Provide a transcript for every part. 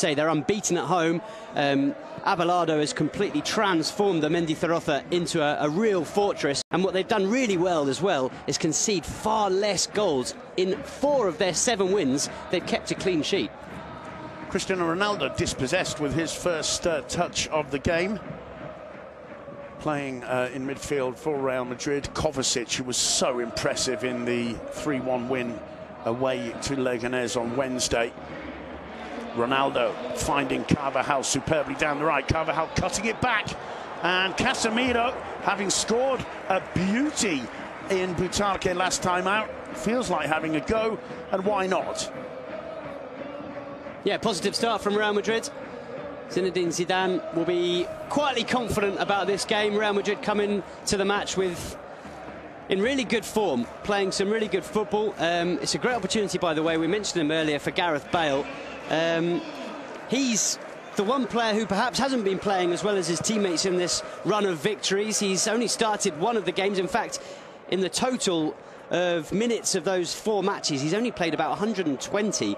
Say they're unbeaten at home. Abelardo has completely transformed the Mendizorroza into a real fortress, and what they've done really well as well is concede far less goals. In 4 of their 7 wins, they've kept a clean sheet. Cristiano Ronaldo dispossessed with his first touch of the game, playing in midfield for Real Madrid. Kovacic, who was so impressive in the 3-1 win away to Leganés on Wednesday. Ronaldo finding Carvajal superbly down the right. Carvajal cutting it back, and Casemiro, having scored a beauty in Butarque last time out, feels like having a go, and why not? Yeah, positive start from Real Madrid. Zinedine Zidane will be quietly confident about this game. Real Madrid coming to the match in really good form, playing some really good football. It's a great opportunity, by the way, we mentioned him earlier, for Gareth Bale. He's the one player who perhaps hasn't been playing as well as his teammates in this run of victories. He's only started 1 of the games. In fact, in the total of minutes of those 4 matches, he's only played about 120,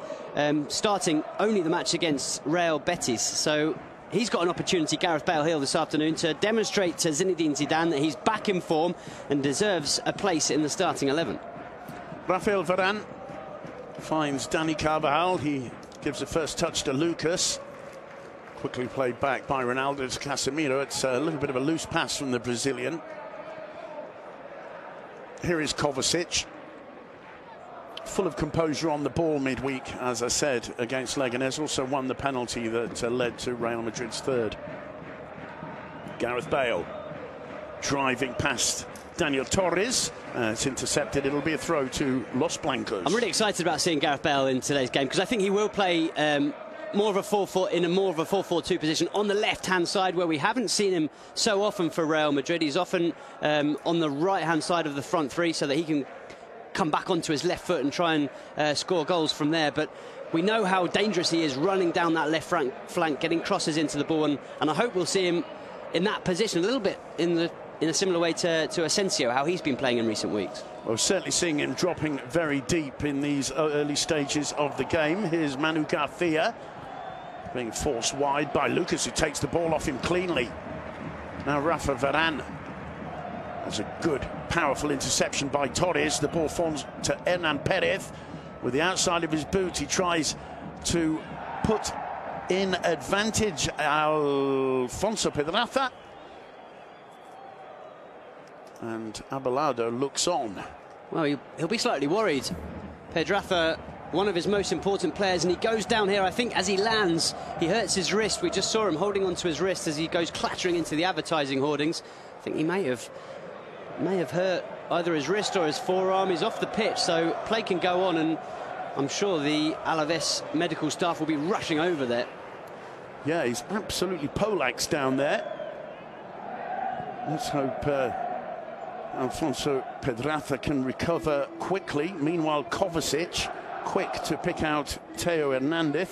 starting only the match against Real Betis. So he's got an opportunity, Gareth Bale here this afternoon, to demonstrate to Zinedine Zidane that he's back in form and deserves a place in the starting 11. Rafael Varane finds Dani Carvajal. He gives the first touch to Lucas. Quickly played back by Ronaldo to Casemiro. It's a little bit of a loose pass from the Brazilian. Here is Kovacic, full of composure on the ball midweek, as I said, against Leganés. Also won the penalty that led to Real Madrid's 3rd. Gareth Bale driving past Daniel Torres. It's intercepted. It'll be a throw to Los Blancos. I'm really excited about seeing Gareth Bale in today's game, because I think he will play more of a 4-4-2 position on the left-hand side, where we haven't seen him so often for Real Madrid. He's often on the right-hand side of the front 3, so that he can come back onto his left foot and try and score goals from there. But we know how dangerous he is running down that left flank, getting crosses into the ball, and I hope we'll see him in that position a little bit in a similar way to Asensio, how he's been playing in recent weeks. Well, certainly seeing him dropping very deep in these early stages of the game. Here's Manu Garcia being forced wide by Lucas, who takes the ball off him cleanly. Now Rafa Varane. That's a good, powerful interception by Torres. The ball falls to Hernan Perez. With the outside of his boot, he tries to put in advantage Alfonso Pedraza. And Abelardo looks on. Well, he'll be slightly worried. Pedraza, one of his most important players, and he goes down here. I think as he lands, he hurts his wrist. We just saw him holding onto his wrist as he goes clattering into the advertising hoardings. I think he may have hurt either his wrist or his forearm. He's off the pitch, so play can go on, and I'm sure the Alaves medical staff will be rushing over there. Yeah, he's absolutely poleaxed down there. Let's hope Alfonso Pedraza can recover quickly. Meanwhile, Kovacic, quick to pick out Theo Hernandez.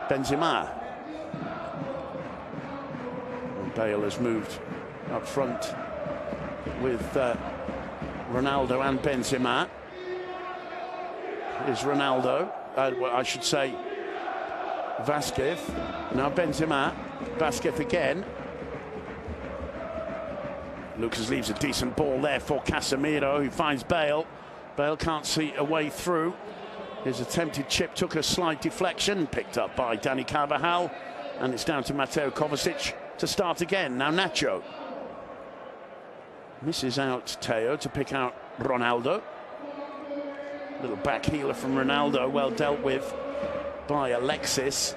Benzema. And Bale has moved up front with Ronaldo and Benzema. Here's Ronaldo. Well, I should say Vasquez. Now Benzema. Vasquez again. Lucas leaves a decent ball there for Casemiro, who finds Bale. Bale can't see a way through. His attempted chip took a slight deflection, picked up by Dani Carvajal, and it's down to Mateo Kovacic to start again. Now Nacho misses out Theo to pick out Ronaldo. Little back healer from Ronaldo, well dealt with by Alexis.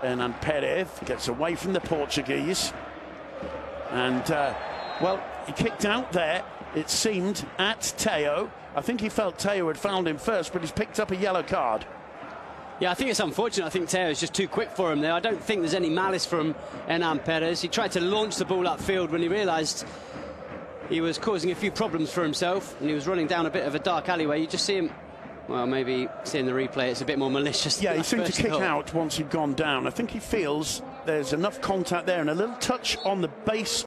And Perez gets away from the Portuguese, and well, he kicked out there, it seemed, at Theo. I think he felt Theo had found him first, but he's picked up a yellow card. Yeah, I think it's unfortunate. I think Theo is just too quick for him there. I don't think there's any malice from Hernan Perez. He tried to launch the ball upfield when he realised he was causing a few problems for himself, and he was running down a bit of a dark alleyway. You just see him, well, maybe seeing the replay, it's a bit more malicious. Yeah, he seemed to kick out once he'd gone down. I think he feels there's enough contact there and a little touch on the base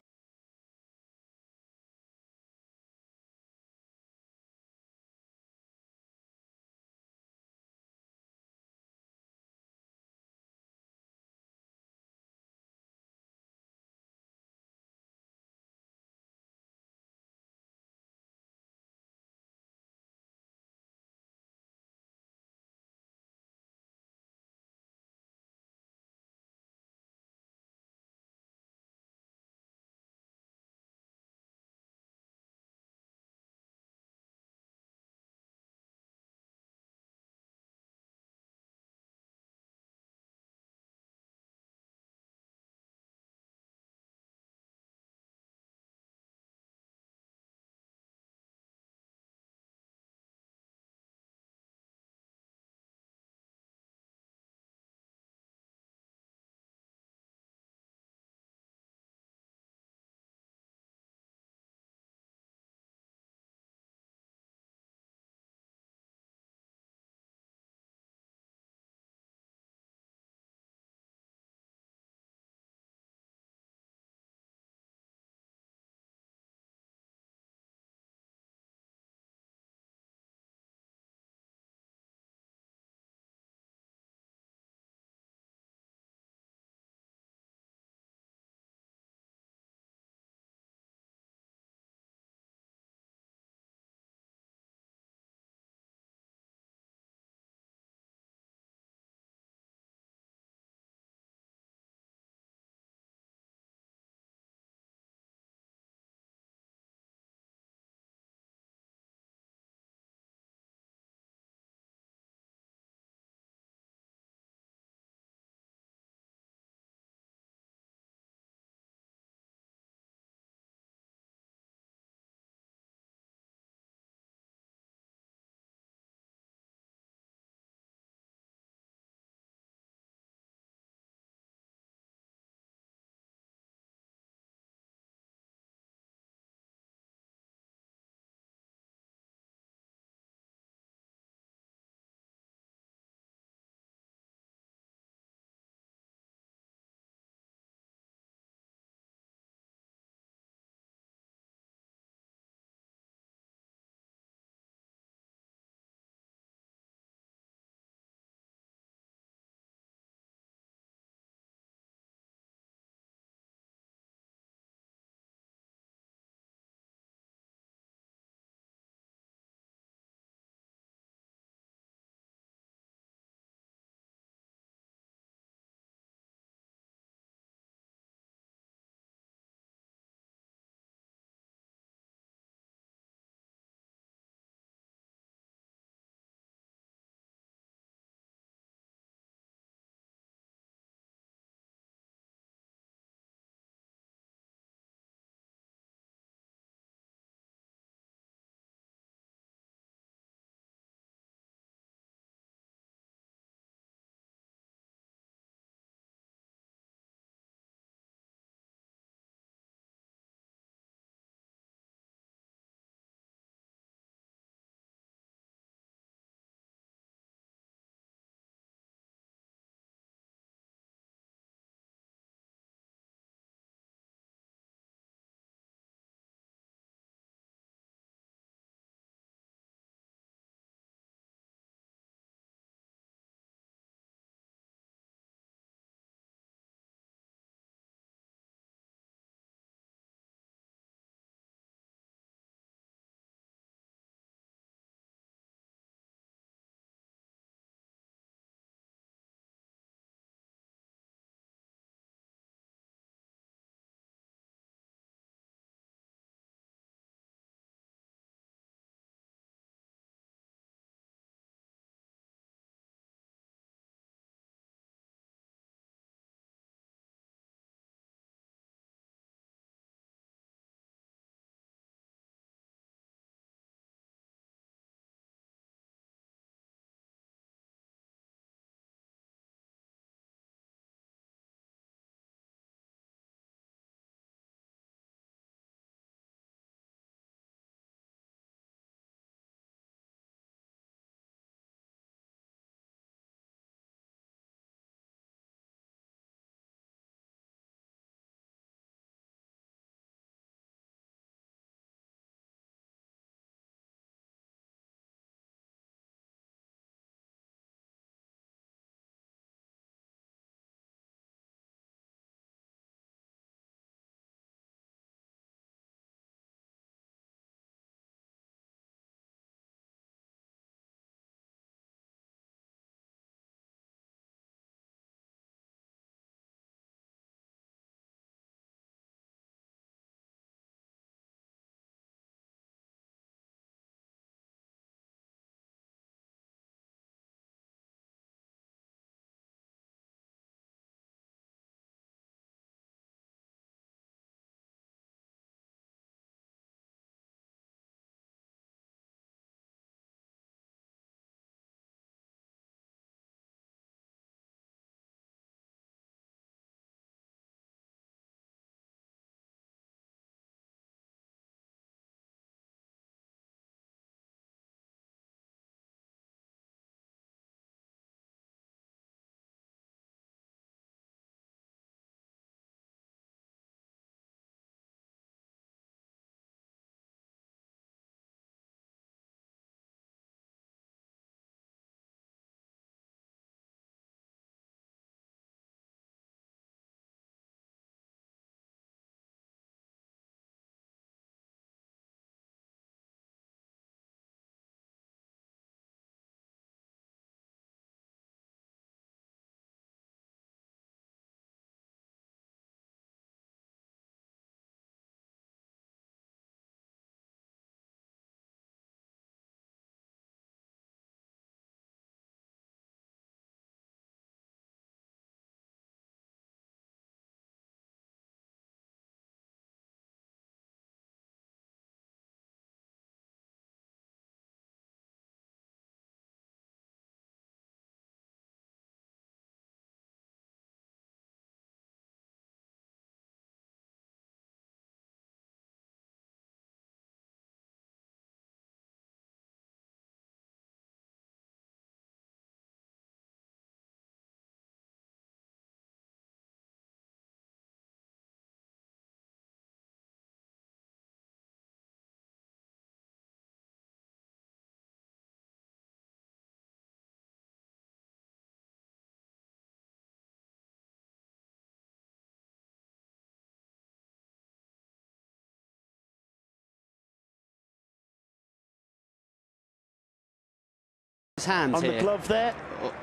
his hands on here. the glove there.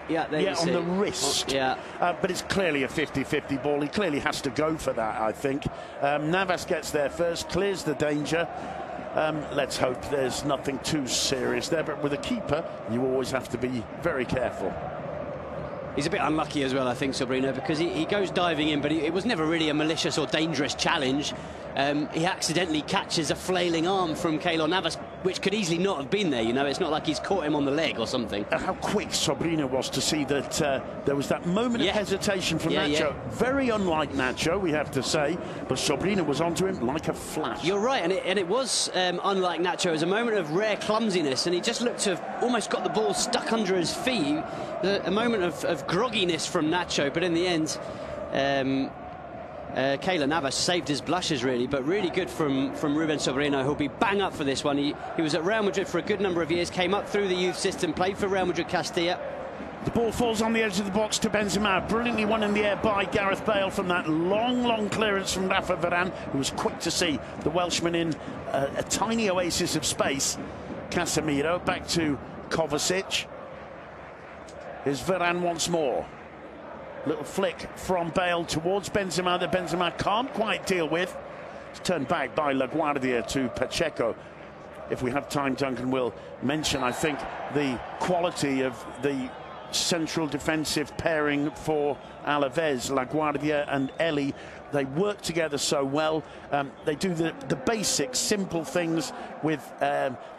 Yeah, there you see. On the wrist. Oh, yeah. But it's clearly a 50-50 ball. He clearly has to go for that, I think. Navas gets there first, clears the danger. Let's hope there's nothing too serious there. But with a keeper, you always have to be very careful. He's a bit unlucky as well, I think, Sobrino, because he goes diving in, but it was never really a malicious or dangerous challenge. He accidentally catches a flailing arm from Keylor Navas, which could easily not have been there. You know, it's not like he's caught him on the leg or something. How quick Sobrino was to see that there was that moment of hesitation from Nacho. Yeah. Very unlike Nacho, we have to say, but Sobrino was onto him like a flash. You're right, and it was unlike Nacho. It was a moment of rare clumsiness, and he just looked to have almost got the ball stuck under his feet. A moment of grogginess from Nacho, but in the end, Keylor Navas saved his blushes, really, but really good from Ruben Sobrino, who'll be bang up for this one. He was at Real Madrid for a good number of years, came up through the youth system, played for Real Madrid Castilla. The ball falls on the edge of the box to Benzema, brilliantly won in the air by Gareth Bale from that long clearance from Rafa Varane, who was quick to see the Welshman in a tiny oasis of space. Casemiro back to Kovacic. Here's Varane once more. Little flick from Bale towards Benzema that Benzema can't quite deal with. It's turned back by LaGuardia to Pacheco. If we have time, Duncan will mention, I think, the quality of the central defensive pairing for Alaves, LaGuardia and Eli. They work together so well. They do the basic, simple things with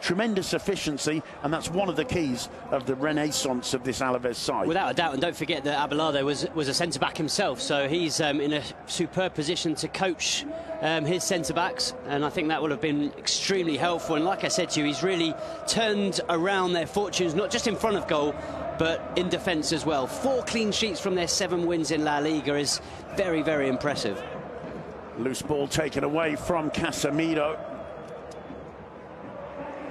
tremendous efficiency, and that's one of the keys of the renaissance of this Alaves side. Without a doubt, and don't forget that Abelardo was a centre-back himself, so he's in a superb position to coach his centre-backs, and I think that will have been extremely helpful. And like I said to you, he's really turned around their fortunes, not just in front of goal, but in defence as well. 4 clean sheets from their 7 wins in La Liga is very, very impressive. Loose ball taken away from Casemiro.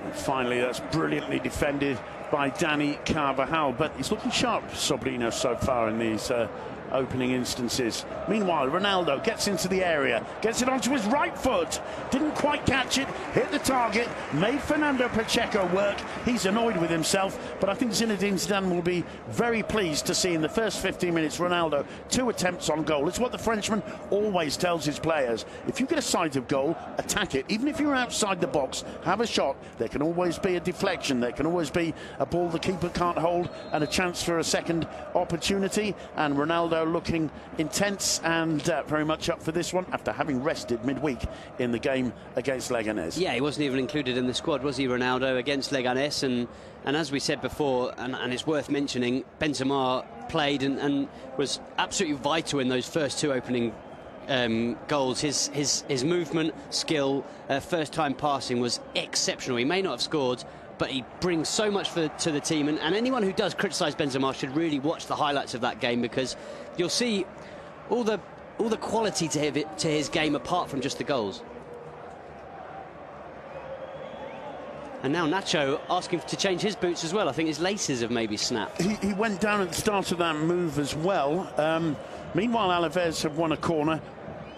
And finally, that's brilliantly defended by Dani Carvajal, but he's looking sharp, Sobrino, so far in these opening instances. Meanwhile, Ronaldo gets into the area, gets it onto his right foot, didn't quite catch it, hit the target, made Fernando Pacheco work. He's annoyed with himself, but I think Zinedine Zidane will be very pleased to see in the first 15 minutes Ronaldo 2 attempts on goal. It's what the Frenchman always tells his players. If you get a sight of goal, attack it. Even if you're outside the box, have a shot. There can always be a deflection. There can always be a ball the keeper can't hold and a chance for a second opportunity. And Ronaldo looking intense and very much up for this one after having rested midweek in the game against Leganés. Yeah, he wasn't even included in the squad, was he, Ronaldo, against Leganés? And as we said before, and it's worth mentioning, Benzema played and was absolutely vital in those first 2 opening goals. His movement, skill, first-time passing was exceptional. He may not have scored, but he brings so much to the team, and anyone who does criticise Benzema should really watch the highlights of that game, because you'll see all the quality to his game apart from just the goals. And now Nacho asking to change his boots as well. I think his laces have maybe snapped. He went down at the start of that move as well. Meanwhile, Alaves have won a corner.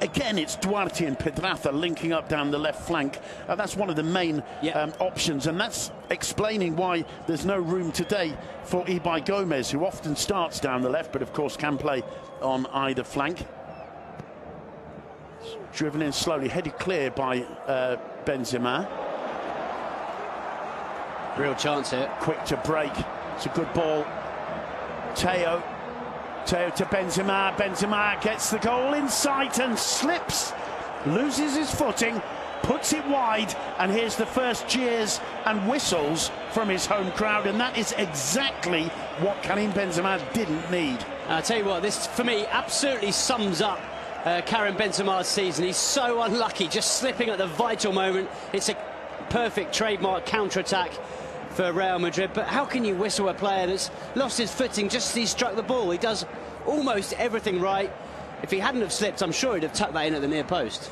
Again, it's Duarte and Pedraza linking up down the left flank. That's one of the main options, and that's explaining why there's no room today for Ibai Gomez, who often starts down the left, but of course can play on either flank. Driven in slowly, headed clear by Benzema. Real chance here. Quick to break. It's a good ball. Teo to Benzema. Benzema gets the goal in sight and slips, loses his footing, puts it wide, and here's the first cheers and whistles from his home crowd, and that is exactly what Karim Benzema didn't need. I'll tell you what, this for me absolutely sums up Karim Benzema's season. He's so unlucky, just slipping at the vital moment. It's a perfect trademark counter-attack for Real Madrid, but how can you whistle a player that's lost his footing just as he struck the ball? He does almost everything right. If he hadn't have slipped, I'm sure he'd have tucked that in at the near post.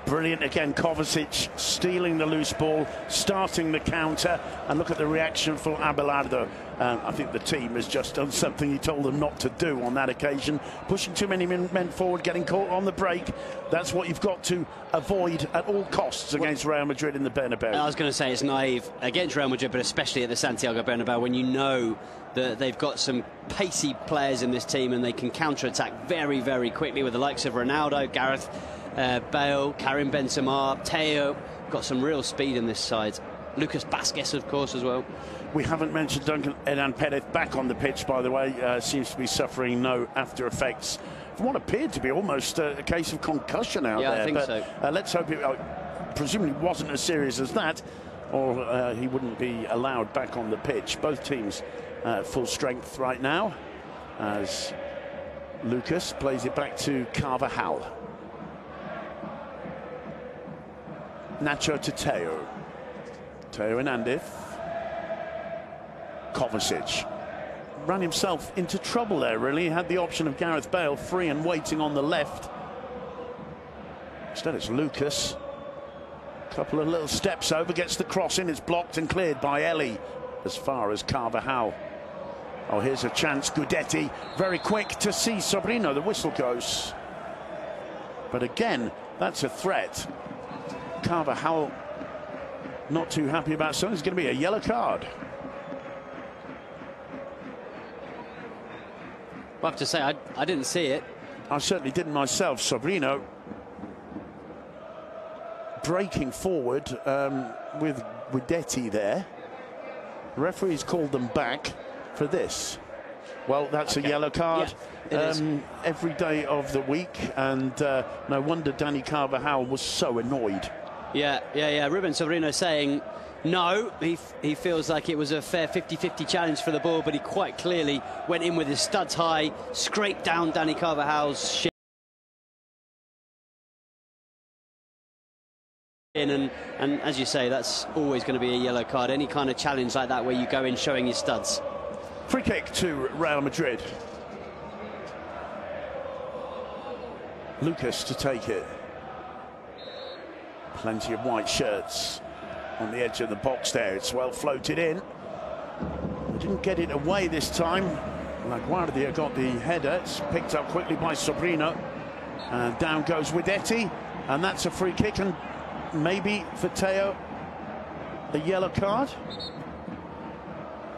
Brilliant again, Kovacic stealing the loose ball, starting the counter, and look at the reaction from Abelardo. I think the team has just done something he told them not to do on that occasion, pushing too many men forward, getting caught on the break. That's what you've got to avoid at all costs against Real Madrid in the Bernabeu. I was going to say it's naive against Real Madrid, but especially at the Santiago Bernabeu, when you know that they've got some pacey players in this team and they can counter-attack very, very quickly with the likes of Ronaldo, Gareth Bale, Karim Benzema, Theo. Got some real speed in this side. Lucas Vázquez, of course, as well. We haven't mentioned Duncan Hernan Perez back on the pitch, by the way. Seems to be suffering no after effects from what appeared to be almost a case of concussion out there. Yeah, I think so. Let's hope it presumably wasn't as serious as that, or he wouldn't be allowed back on the pitch. Both teams full strength right now as Lucas plays it back to Carvajal. Nacho to Theo. Theo Hernandez. Kovacic ran himself into trouble there, really. He had the option of Gareth Bale free and waiting on the left. Instead it's Lucas. Couple of little steps over, gets the cross in, it's blocked and cleared by Eli as far as Carvajal. Oh, here's a chance. Guidetti very quick to see Sobrino. The whistle goes. But again, that's a threat. Carvajal not too happy about something. It's going to be a yellow card. I have to say, I didn't see it. I certainly didn't myself. Sobrino breaking forward with Guidetti there. The referee's called them back for this. Well, that's a yellow card. Yeah, every day of the week, and no wonder Dani Carvajal was so annoyed. Yeah. Ruben Sobrino saying no, he feels like it was a fair 50-50 challenge for the ball, but he quite clearly went in with his studs high, scraped down Dani Carvajal's shin. And as you say, that's always going to be a yellow card. Any kind of challenge like that where you go in showing your studs. Free kick to Real Madrid. Lucas to take it. Plenty of white shirts on the edge of the box there. It's well floated in. Didn't get it away this time. LaGuardia got the header. It's picked up quickly by Sobrino. And down goes Guidetti. And that's a free kick. And maybe for Theo, a yellow card.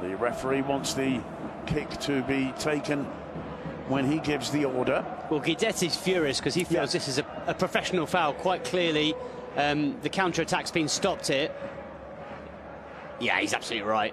The referee wants the kick to be taken when he gives the order. Well, Guidetti's furious because he feels this is a professional foul. Quite clearly, the counter-attack's been stopped here. Yeah, he's absolutely right.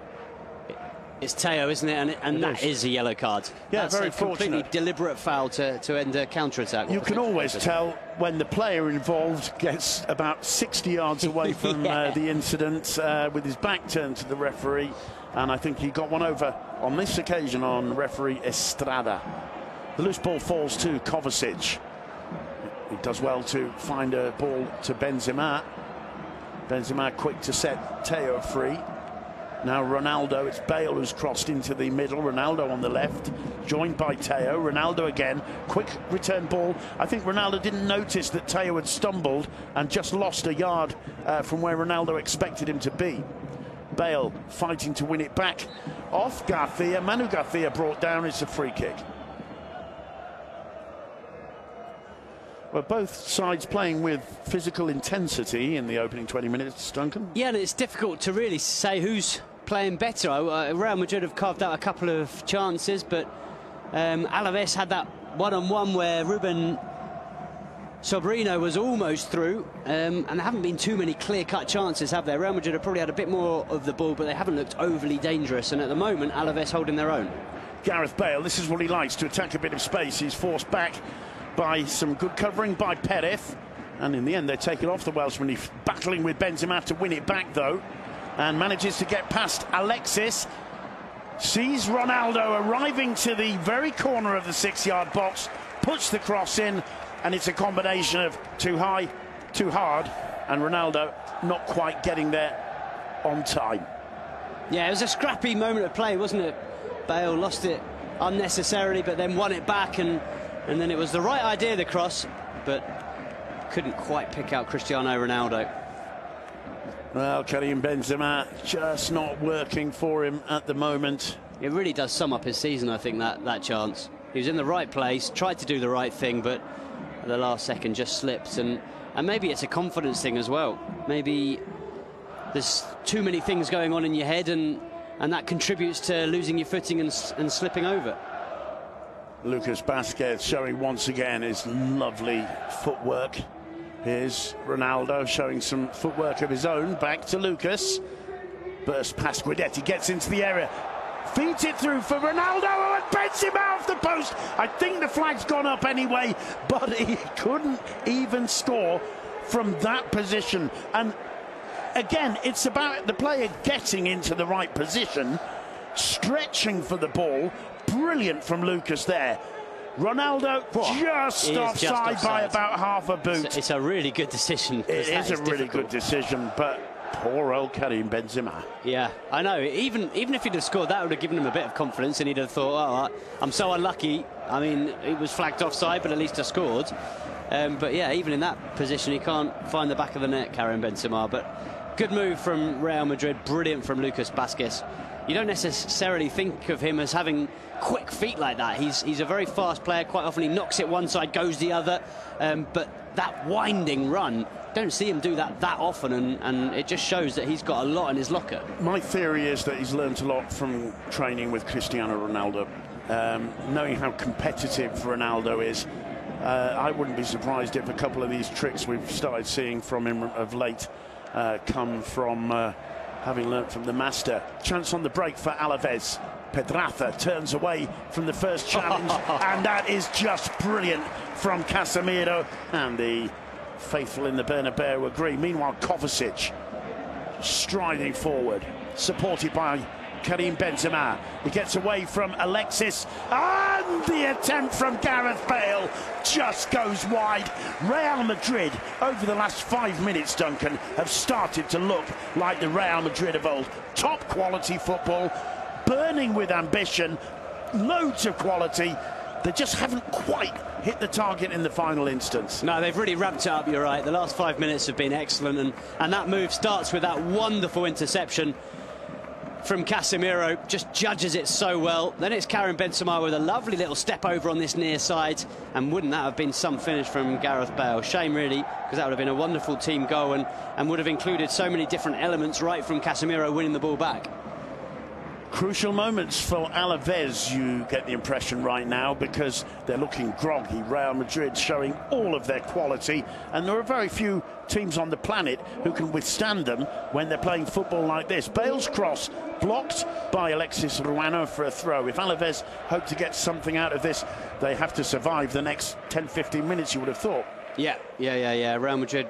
It's Theo, isn't it? And that is a yellow card. Yeah, that's very a completely fortunate. Deliberate foul to end a counter-attack. You can always tell when the player involved gets about 60 yards away from the incident with his back turned to the referee. And I think he got one over on this occasion on referee Estrada. The loose ball falls to Kovacic. He does well to find a ball to Benzema. Benzema quick to set Theo free. Now Ronaldo, it's Bale who's crossed into the middle. Ronaldo on the left, joined by Theo. Ronaldo again, quick return ball. I think Ronaldo didn't notice that Theo had stumbled and just lost a yard from where Ronaldo expected him to be. Bale fighting to win it back off Garcia. Manu Garcia brought down. It's a free kick. Well, both sides playing with physical intensity in the opening 20 minutes, Duncan. Yeah, and it's difficult to really say who's playing better. Real Madrid have carved out a couple of chances, but Alaves had that one-on-one where Ruben Sobrino was almost through, and there haven't been too many clear-cut chances, have there? Real Madrid have probably had a bit more of the ball, but they haven't looked overly dangerous, and at the moment, Alaves holding their own. Gareth Bale, this is what he likes, to attack a bit of space. He's forced back by some good covering by Perez, and in the end, they're taken off the Welshman. He's battling with Benzema to win it back, though, and manages to get past Alexis. Sees Ronaldo arriving to the very corner of the 6-yard box, puts the cross in, and it's a combination of too high, too hard, and Ronaldo not quite getting there on time. Yeah, it was a scrappy moment of play, wasn't it? Bale lost it unnecessarily, but then won it back, and then it was the right idea, the cross, but couldn't quite pick out Cristiano Ronaldo. Well, Karim Benzema just not working for him at the moment. It really does sum up his season, I think, that chance. He was in the right place, tried to do the right thing, but at the last second just slipped. And maybe it's a confidence thing as well. Maybe there's too many things going on in your head, and that contributes to losing your footing and slipping over. Lucas Vázquez showing once again his lovely footwork. Here's Ronaldo showing some footwork of his own. Back to Lucas. Burst past Guidetti, gets into the area. Feeds it through for Ronaldo, and Benzema off the post. I think the flag's gone up anyway, but he couldn't even score from that position. And again, it's about the player getting into the right position, stretching for the ball. Brilliant from Lucas there. Ronaldo just offside by about half a boot. It's a really good decision. It is a really good decision, but poor old Karim Benzema. Yeah, I know. Even if he'd have scored, that would have given him a bit of confidence, and he'd have thought, oh, I'm so unlucky. I mean, it was flagged offside, but at least I scored. But yeah, even in that position, he can't find the back of the net, Karim Benzema. But good move from Real Madrid. Brilliant from Lucas Vázquez. You don't necessarily think of him as having quick feet like that. He's a very fast player. Quite often he knocks it one side, goes the other. But that winding run, don't see him do that often, and it just shows that he's got a lot in his locker. My theory is that he's learned a lot from training with Cristiano Ronaldo. Knowing how competitive Ronaldo is, I wouldn't be surprised if a couple of these tricks we've started seeing from him of late come from having learnt from the master. Chance on the break for Alaves. Pedraza turns away from the first challenge, and that is just brilliant from Casemiro, and the faithful in the Bernabeu agree. Meanwhile, Kovacic striding forward, supported by Karim Benzema. He gets away from Alexis, and the attempt from Gareth Bale just goes wide. Real Madrid, over the last 5 minutes, Duncan, have started to look like the Real Madrid of old. Top quality football, burning with ambition, loads of quality. They just haven't quite hit the target in the final instance. No, they've really ramped it up, you're right. The last 5 minutes have been excellent, and that move starts with that wonderful interception from Casemiro, just judges it so well. Then it's Karim Benzema with a lovely little step over on this near side, and wouldn't that have been some finish from Gareth Bale? Shame really, because that would have been a wonderful team goal, and would have included so many different elements, right from Casemiro winning the ball back. Crucial moments for Alaves, you get the impression right now, because they're looking groggy. Real Madrid showing all of their quality, and there are very few teams on the planet who can withstand them when they're playing football like this. Bale's cross blocked by Alexis Ruano for a throw. If Alaves hope to get something out of this, they have to survive the next 10-15 minutes, you would have thought. Yeah. Real Madrid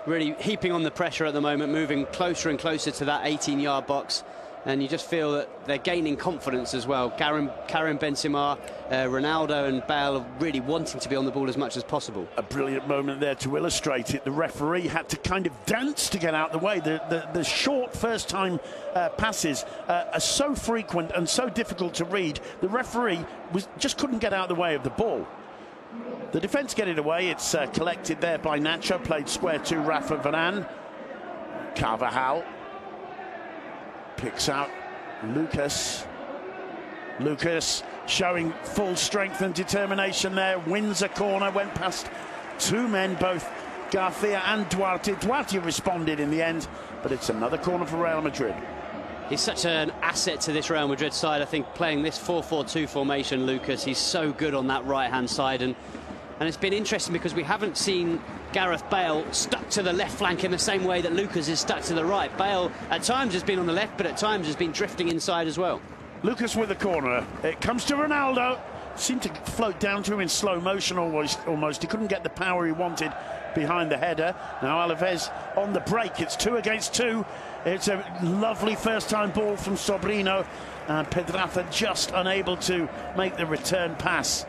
really heaping on the pressure at the moment, moving closer and closer to that 18-yard box. And you just feel that they're gaining confidence as well. Karim Benzema, Ronaldo and Bale really wanting to be on the ball as much as possible. A brilliant moment there to illustrate it. The referee had to kind of dance to get out the way. The short first-time passes are so frequent and so difficult to read. The referee just couldn't get out of the way of the ball. The defence get it away. It's collected there by Nacho, played square to Rafa Varane. Carvajal picks out Lucas. Lucas showing full strength and determination there, wins a corner, went past two men, both Garcia and Duarte. Duarte responded in the end, but it's another corner for Real Madrid. He's such an asset to this Real Madrid side, I think, playing this 4-4-2 formation, Lucas. He's so good on that right-hand side, and it's been interesting because we haven't seen Gareth Bale stuck to the left flank in the same way that Lucas is stuck to the right. Bale at times has been on the left, but at times has been drifting inside as well. Lucas with the corner. It comes to Ronaldo. Seemed to float down to him in slow motion almost. He couldn't get the power he wanted behind the header. Now Alaves on the break. It's 2 against 2. It's a lovely first-time ball from Sobrino. And Pedraza just unable to make the return pass.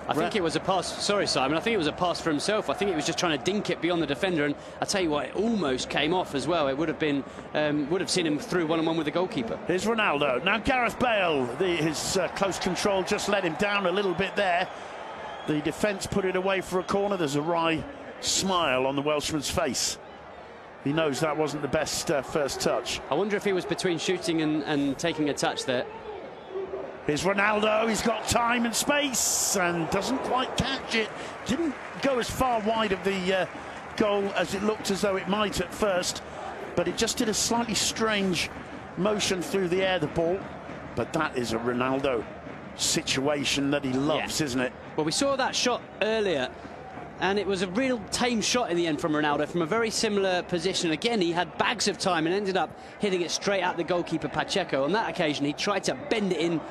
I think it was a pass. Sorry, Simon. I think it was a pass for himself. I think he was just trying to dink it beyond the defender, and I tell you what, it almost came off as well. It would have been, would have seen him through one-on-one with the goalkeeper. Here's Ronaldo. Now Gareth Bale. His close control just let him down a little bit there. The defence put it away for a corner. There's a wry smile on the Welshman's face. He knows that wasn't the best first touch. I wonder if he was between shooting and taking a touch there. Here's Ronaldo. He's got time and space and doesn't quite catch it. Didn't go as far wide of the goal as it looked as though it might at first, but it just did a slightly strange motion through the air, the ball. But that is a Ronaldo situation that he loves, isn't it? Well, we saw that shot earlier, and it was a real tame shot in the end from Ronaldo from a very similar position. Again, he had bags of time and ended up hitting it straight at the goalkeeper Pacheco. On that occasion, he tried to bend it in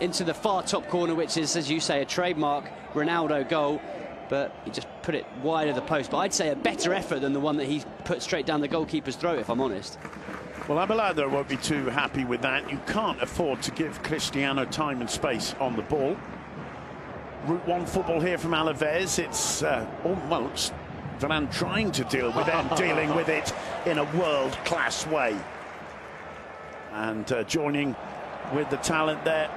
into the far top corner, which is, as you say, a trademark Ronaldo goal, but he just put it wide of the post. But I'd say a better effort than the one that he put straight down the goalkeeper's throat, if I'm honest. Well, Abelardo won't be too happy with that. You can't afford to give Cristiano time and space on the ball. Route 1 football here from Alaves. It's almost Varane trying to deal with it and dealing with it in a world-class way. And joining with the talent there,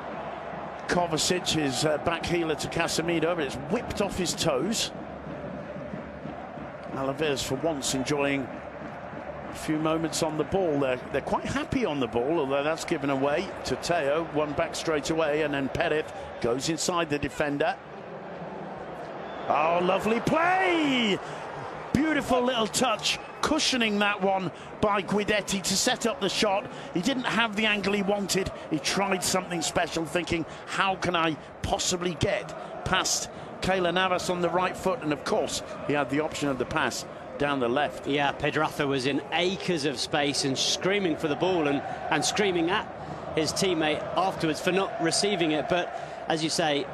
Kovacic, his back heeler to Casemiro, but it's whipped off his toes. Alaves for once enjoying a few moments on the ball. They're quite happy on the ball, although that's given away to Teo. One back straight away, and then Perez goes inside the defender. Oh, lovely play! Beautiful little touch, cushioning that one by Guidetti to set up the shot. He didn't have the angle he wanted. He tried something special, thinking, how can I possibly get past Keylor Navas on the right foot? And of course, he had the option of the pass down the left. Yeah, Pedraza was in acres of space and screaming for the ball and screaming at his teammate afterwards for not receiving it. But as you say,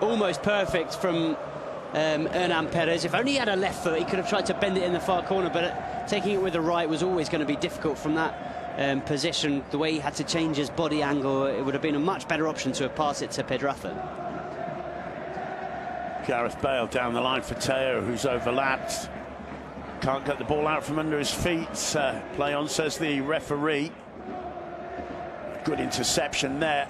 almost perfect from Hernan Perez. If only he had a left foot, he could have tried to bend it in the far corner, but taking it with the right was always going to be difficult from that position. The way he had to change his body angle, it would have been a much better option to have passed it to Pedraza. Gareth Bale down the line for Teo, who's overlapped. Can't get the ball out from under his feet. Play on, says the referee. Good interception there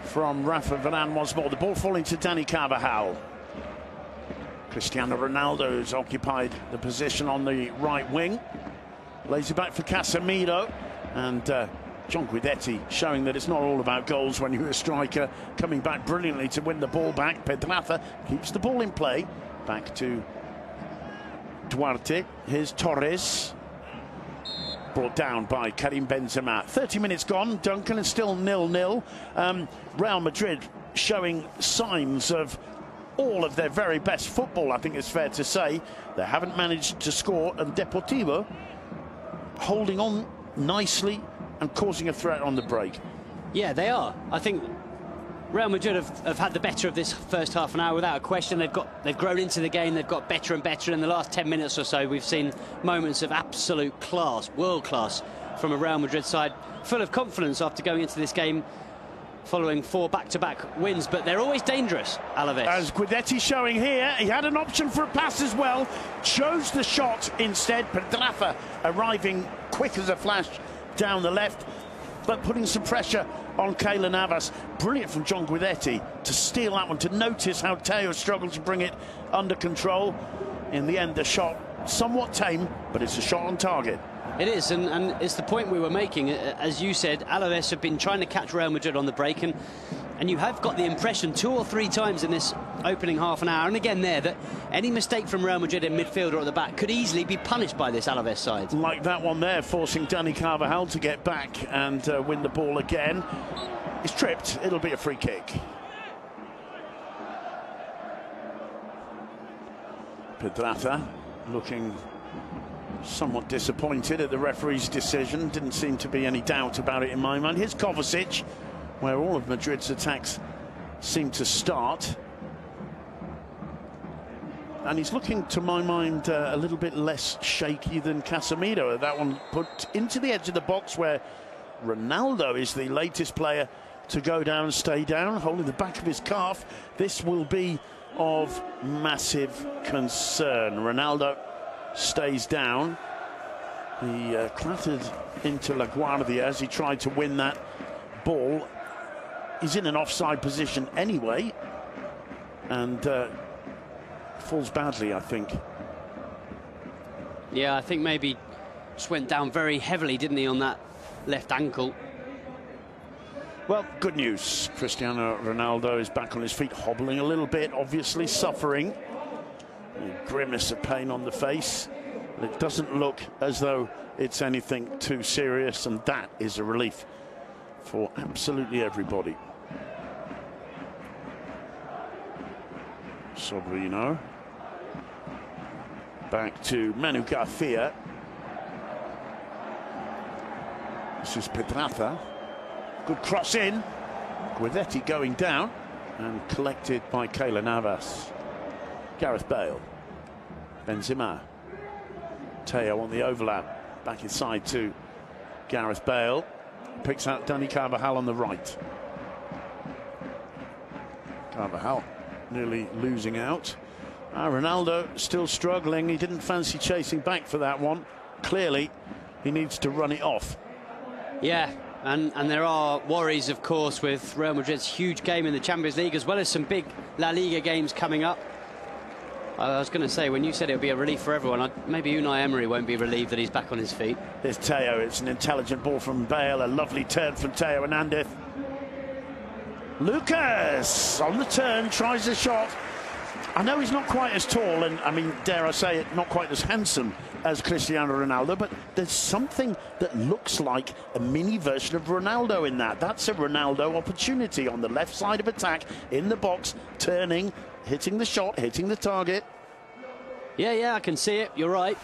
from Rafa Varane once more. The ball falling to Dani Carvajal. Cristiano Ronaldo's occupied the position on the right wing. Lays it back for Casemiro. And John Guidetti showing that it's not all about goals when you're a striker. Coming back brilliantly to win the ball back. Pedraza keeps the ball in play. Back to Duarte. Here's Torres. Brought down by Karim Benzema. 30 minutes gone, Duncan, and still 0-0. Real Madrid showing signs of all of their very best football, I think it's fair to say. They haven't managed to score, and Deportivo holding on nicely and causing a threat on the break. Yeah, they are. I think Real Madrid have had the better of this first half an hour without a question. They've grown into the game. They've got better and better. In the last 10 minutes or so, we've seen moments of absolute class, world class, from a Real Madrid side, full of confidence after going into this game following 4 back-to-back wins. But they're always dangerous, Alaves. As Guidetti showing here, he had an option for a pass as well, chose the shot instead. Pedraza arriving quick as a flash down the left, but putting some pressure on Keylor Navas. Brilliant from John Guidetti to steal that one, to notice how Teo struggled to bring it under control. In the end, the shot somewhat tame, but it's a shot on target. It is, and it's the point we were making. As you said, Alaves have been trying to catch Real Madrid on the break, and you have got the impression 2 or 3 times in this opening half an hour, and again there, that any mistake from Real Madrid in midfield or at the back could easily be punished by this Alaves side. Like that one there, forcing Dani Carvajal to get back and win the ball again. He's tripped. It'll be a free kick. Pedraza looking somewhat disappointed at the referee's decision. Didn't seem to be any doubt about it in my mind. Here's Kovacic, where all of Madrid's attacks seem to start. And he's looking, to my mind, a little bit less shaky than Casemiro. That one put into the edge of the box, where Ronaldo is the latest player to go down, stay down, holding the back of his calf. This will be of massive concern. Ronaldo stays down. He clattered into LaGuardia as he tried to win that ball. He's in an offside position anyway, and falls badly, I think. Yeah, I think maybe just went down very heavily, didn't he, on that left ankle. Well, good news. Cristiano Ronaldo is back on his feet, hobbling a little bit, obviously suffering. A grimace of pain on the face. It doesn't look as though it's anything too serious, and that is a relief for absolutely everybody. Sobrino. Back to Manu Garcia. This is Pedraza. Good cross in. Guidetti going down and collected by Keylor Navas. Gareth Bale. Benzema. Teo on the overlap. Back inside to Gareth Bale. Picks out Dani Carvajal on the right. Carvajal nearly losing out. Ronaldo still struggling. He didn't fancy chasing back for that one. Clearly, he needs to run it off. Yeah, and there are worries, of course, with Real Madrid's huge game in the Champions League, as well as some big La Liga games coming up. I was going to say, when you said it would be a relief for everyone, maybe Unai Emery won't be relieved that he's back on his feet. There's Teo. It's an intelligent ball from Bale. A lovely turn from Teo Hernandez. Lucas on the turn, tries a shot. I know he's not quite as tall, and I mean, dare I say it, not quite as handsome as Cristiano Ronaldo, but there's something that looks like a mini version of Ronaldo in that. That's a Ronaldo opportunity on the left side of attack, in the box, turning, hitting the shot, hitting the target. Yeah, I can see it. You're right.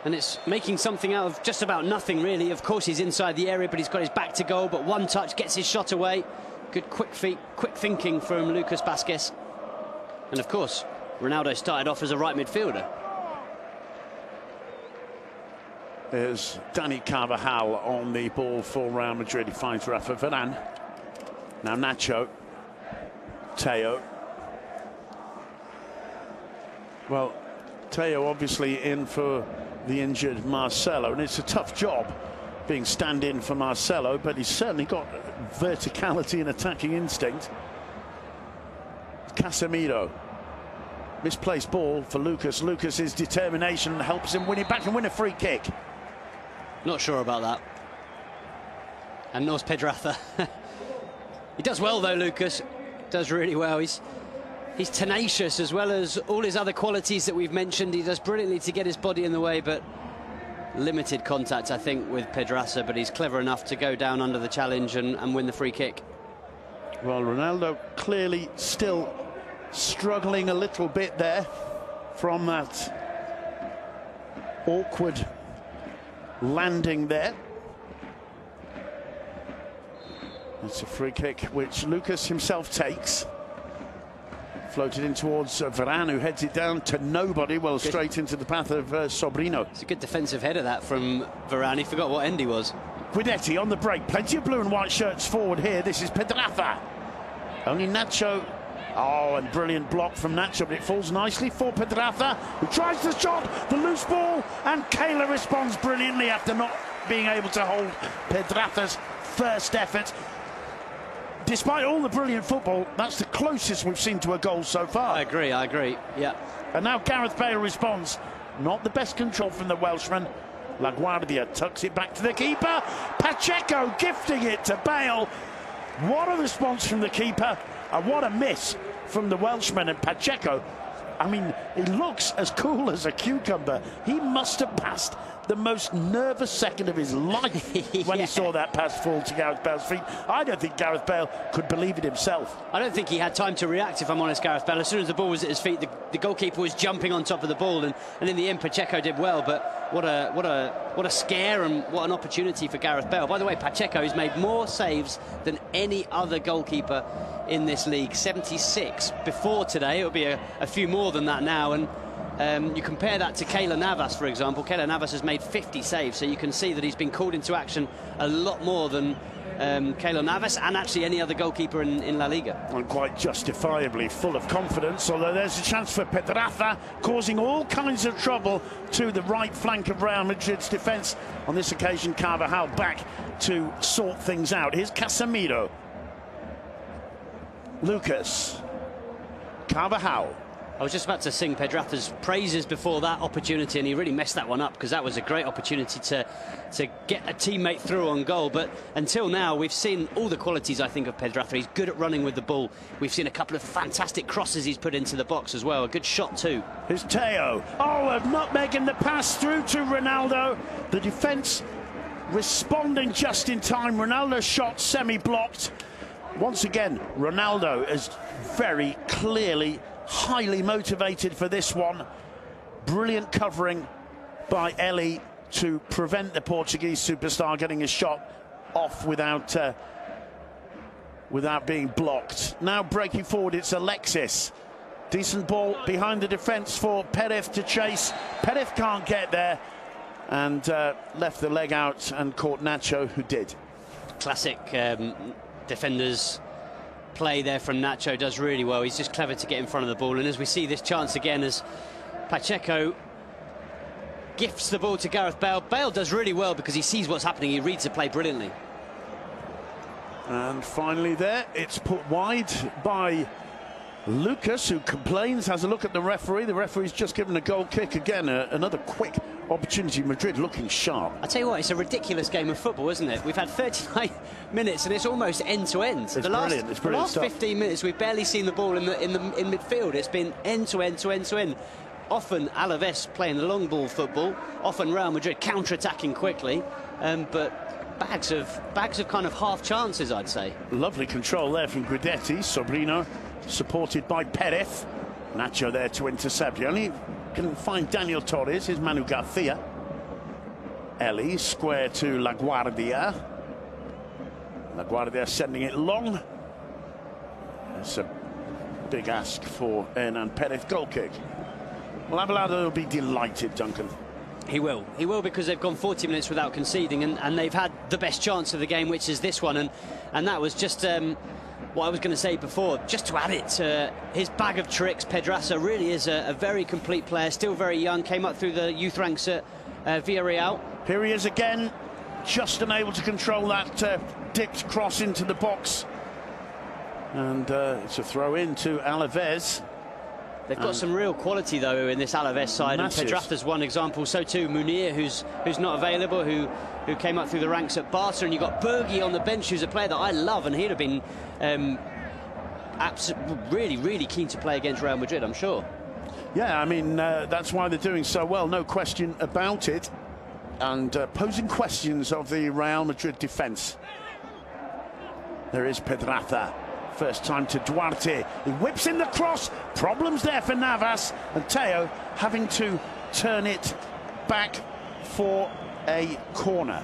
And it's making something out of just about nothing, really. Of course, he's inside the area, but he's got his back to goal, but one touch gets his shot away. Good quick feet, quick thinking from Lucas Vázquez. And of course, Ronaldo started off as a right midfielder. There's Dani Carvajal on the ball for Real Madrid. He finds Rafa Varane. Now Nacho. Teo. Well, Teo obviously in for the injured Marcelo, and it's a tough job being stand-in for Marcelo, but he's certainly got verticality and attacking instinct. Casemiro. Misplaced ball for Lucas. Lucas's determination helps him win it back and win a free kick. Not sure about that. And Nor's Pedraza. He does well though, Lucas. Does really well. He's tenacious, as well as all his other qualities that we've mentioned. He does brilliantly to get his body in the way, but limited contact, I think, with Pedraza, but he's clever enough to go down under the challenge and win the free kick. Well, Ronaldo clearly still struggling a little bit there from that awkward landing there. It's a free kick which Lucas himself takes. Floated in towards Varane, who heads it down to nobody. Well, straight into the path of Sobrino. It's a good defensive header, that, from Varane. He forgot what end he was. Guidetti on the break. Plenty of blue and white shirts forward here. This is Pedraza. Only Nacho. Oh, and brilliant block from Nacho, but it falls nicely for Pedraza, who tries the shot, the loose ball, and Keylor responds brilliantly after not being able to hold Pedraza's first effort. Despite all the brilliant football, that's the closest we've seen to a goal so far. I agree, yeah. And now Gareth Bale responds. Not the best control from the Welshman. LaGuardia tucks it back to the keeper. Pacheco gifting it to Bale. What a response from the keeper, and what a miss from the Welshman. And Pacheco, I mean, he looks as cool as a cucumber. He must have passed the most nervous second of his life when he saw that pass fall to Gareth Bale's feet. I don't think Gareth Bale could believe it himself. I don't think he had time to react, if I'm honest, Gareth Bale. As soon as the ball was at his feet, the goalkeeper was jumping on top of the ball, and in the end Pacheco did well. But what a scare, and what an opportunity for Gareth Bale. By the way, Pacheco has made more saves than any other goalkeeper in this league, 76 before today. It'll be a few more than that now, and you compare that to Keylor Navas, for example. Keylor Navas has made 50 saves, so you can see that he's been called into action a lot more than Keylor Navas, and actually any other goalkeeper in La Liga. And quite justifiably full of confidence, although there's a chance for Pedraza, causing all kinds of trouble to the right flank of Real Madrid's defence. On this occasion, Carvajal back to sort things out. Here's Casemiro. Lucas. Carvajal. I was just about to sing Pedraza's praises before that opportunity, and he really messed that one up, because that was a great opportunity to get a teammate through on goal. But until now, we've seen all the qualities, I think, of Pedraza. He's good at running with the ball. We've seen a couple of fantastic crosses he's put into the box as well. A good shot too. Here's Teo. Oh, not making the pass through to Ronaldo. The defence responding just in time. Ronaldo's shot semi-blocked. Once again, Ronaldo is very clearly highly motivated for this one. Brilliant covering by Englsih to prevent the Portuguese superstar getting his shot off without being blocked. Now breaking forward, it's Englsih. Decent ball behind the defence for Perez to chase. Perez can't get there and left the leg out and caught Nacho, who did. Classic defenders play there from Nacho. Does really well. He's just clever to get in front of the ball, and as we see this chance again, as Pacheco gifts the ball to Gareth Bale. Bale does really well because he sees what's happening. He reads the play brilliantly. And finally there, it's put wide by Lucas, who complains, has a look at the referee. The referee's just given a goal kick again. Another quick opportunity. Madrid looking sharp. I tell you what, it's a ridiculous game of football, isn't it? We've had 39 minutes and it's almost end to end. The last 15 minutes, we've barely seen the ball in midfield. It's been end to end to end to end. Often Alaves playing the long ball football, often Real Madrid counter-attacking quickly, but bags of kind of half chances, I'd say. Lovely control there from Guidetti. Sobrino supported by Perez. Nacho there to intercept. You only can find Daniel Torres. Here's Manu Garcia. Englsih square to La Guardia. La Guardia sending it long. It's a big ask for Hernan Perez. Goal kick. Well, Abelardo will be delighted, Duncan. He will, because they've gone 40 minutes without conceding, and they've had the best chance of the game, which is this one, and that was just what I was going to say before, just to add it to his bag of tricks. Pedraza really is a very complete player, still very young, came up through the youth ranks at Villarreal. Here he is again, just unable to control that dipped cross into the box, and it's a throw in to Alaves. They've got some real quality, though, in this Alaves side. Massive. And Pedraza's one example. So too Munir, who's not available, who came up through the ranks at Barca. And you've got Bergi on the bench, who's a player that I love, and he'd have been really keen to play against Real Madrid, I'm sure. Yeah, I mean, that's why they're doing so well, no question about it. And posing questions of the Real Madrid defence. There is Pedraza. First time to Duarte. He whips in the cross. Problems there for Navas. And Teo having to turn it back for a corner.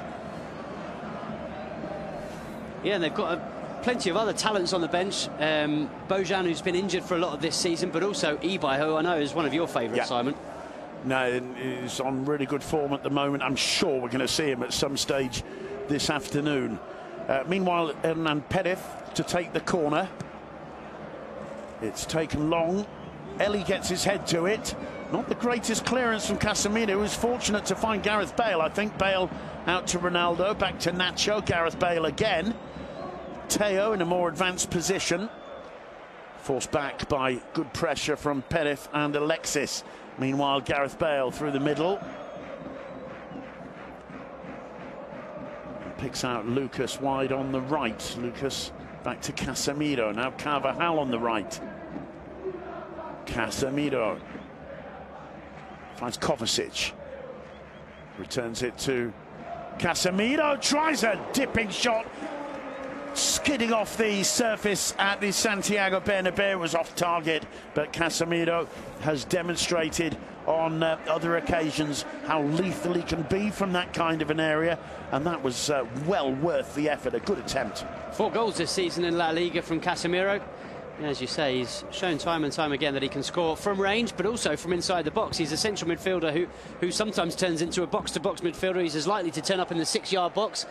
Yeah, and they've got plenty of other talents on the bench. Bojan, who's been injured for a lot of this season, but also Ibai, who I know is one of your favourites, Simon. No, he's on really good form at the moment. I'm sure we're going to see him at some stage this afternoon. Meanwhile, Hernan Perez to take the corner. It's taken long. Englsih gets his head to it. Not the greatest clearance from Casemiro, who's fortunate to find Gareth Bale. I think Bale out to Ronaldo, back to Nacho. Gareth Bale again. Teo in a more advanced position. Forced back by good pressure from Perez and Englsih. Meanwhile, Gareth Bale through the middle. Picks out Lucas wide on the right. Lucas back to Casemiro. Now Carvajal on the right. Casemiro finds Kovacic. Returns it to Casemiro. Tries a dipping shot. Skidding off the surface at the Santiago Bernabeu. Was off target, but Casemiro has demonstrated on other occasions how lethal he can be from that kind of an area, and that was well worth the effort. A good attempt. 4 goals this season in La Liga from Casemiro. As you say, he's shown time and time again that he can score from range, but also from inside the box. He's a central midfielder who sometimes turns into a box-to-box midfielder. He's as likely to turn up in the 6-yard box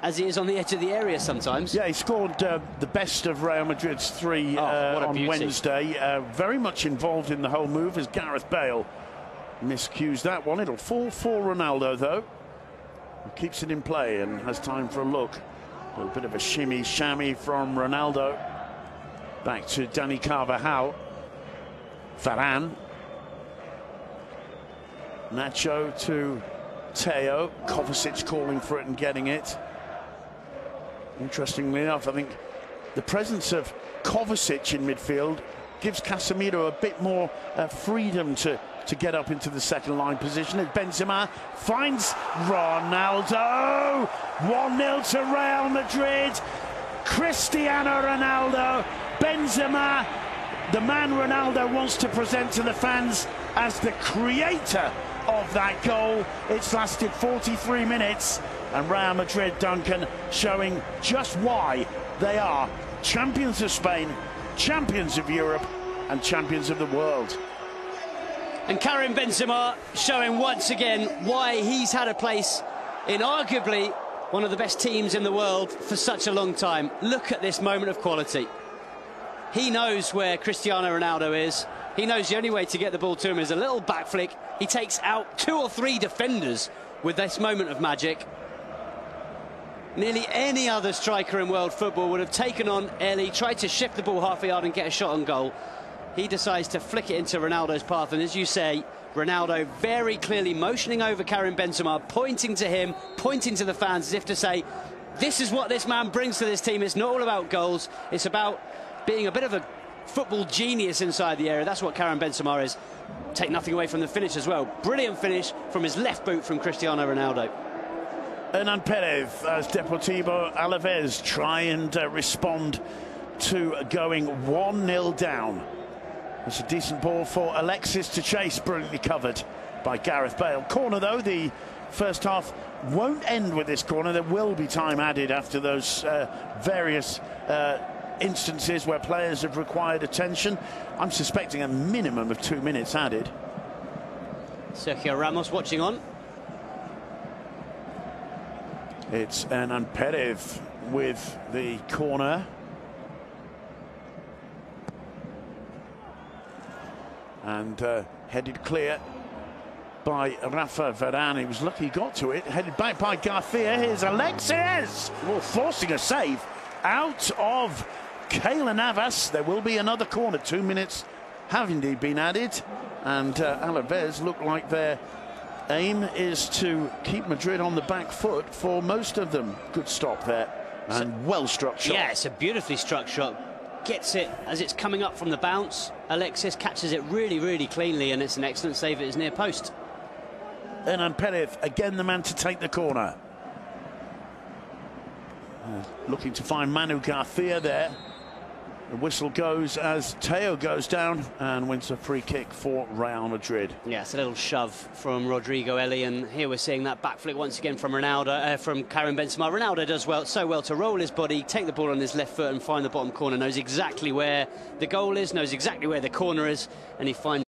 as he is on the edge of the area sometimes. Yeah, he scored the best of Real Madrid's 3 on Wednesday. Very much involved in the whole move as Gareth Bale miscues that one. It'll fall for Ronaldo, though. He keeps it in play and has time for a look. A little bit of a shimmy-shammy from Ronaldo. Back to Dani Carvajal. Varane. Nacho to Teo. Kovacic calling for it and getting it. Interestingly enough, I think the presence of Kovacic in midfield gives Casemiro a bit more freedom to get up into the second line position. As Benzema finds Ronaldo. 1-0 to Real Madrid. Cristiano Ronaldo. Benzema, the man Ronaldo wants to present to the fans as the creator of that goal. It's lasted 43 minutes, and Real Madrid, Duncan, showing just why they are champions of Spain, champions of Europe, and champions of the world. And Karim Benzema showing once again why he's had a place in arguably one of the best teams in the world for such a long time. Look at this moment of quality. He knows where Cristiano Ronaldo is. He knows the only way to get the ball to him is a little back flick. He takes out 2 or 3 defenders with this moment of magic. Nearly any other striker in world football would have taken on Englsih, tried to shift the ball half a yard and get a shot on goal. He decides to flick it into Ronaldo's path, and as you say, Ronaldo very clearly motioning over Karim Benzema, pointing to him, pointing to the fans as if to say, this is what this man brings to this team. It's not all about goals, it's about being a bit of a football genius inside the area. That's what Karim Benzema is. Take nothing away from the finish as well. Brilliant finish from his left boot from Cristiano Ronaldo. Hernan Perez as Deportivo Alaves try and respond to going 1-0 down. It's a decent ball for Alexis to chase, brilliantly covered by Gareth Bale. Corner though, the first half won't end with this corner. There will be time added after those various instances where players have required attention. I'm suspecting a minimum of 2 minutes added. Sergio Ramos watching on. It's Hernan Perez with the corner. And headed clear by Rafa Varane. He was lucky he got to it. Headed back by Garcia. Here's Alexis! Well, forcing a save out of Keylor Navas. There will be another corner. 2 minutes have indeed been added. And Alaves look like their aim is to keep Madrid on the back foot for most of them. Good stop there. And well-struck shot. Yeah, it's a beautifully struck shot. Gets it as it's coming up from the bounce. Alexis catches it really, really cleanly, and it's an excellent save at his near post. Hernan Perez, again the man to take the corner. Looking to find Manu Garcia there. The whistle goes as Teo goes down and wins a free kick for Real Madrid. Yeah, it's a little shove from Rodrigo Englsih, and here we're seeing that back flick once again from Ronaldo, from Karim Benzema. Ronaldo does so well to roll his body, take the ball on his left foot and find the bottom corner. Knows exactly where the goal is, knows exactly where the corner is, and he finds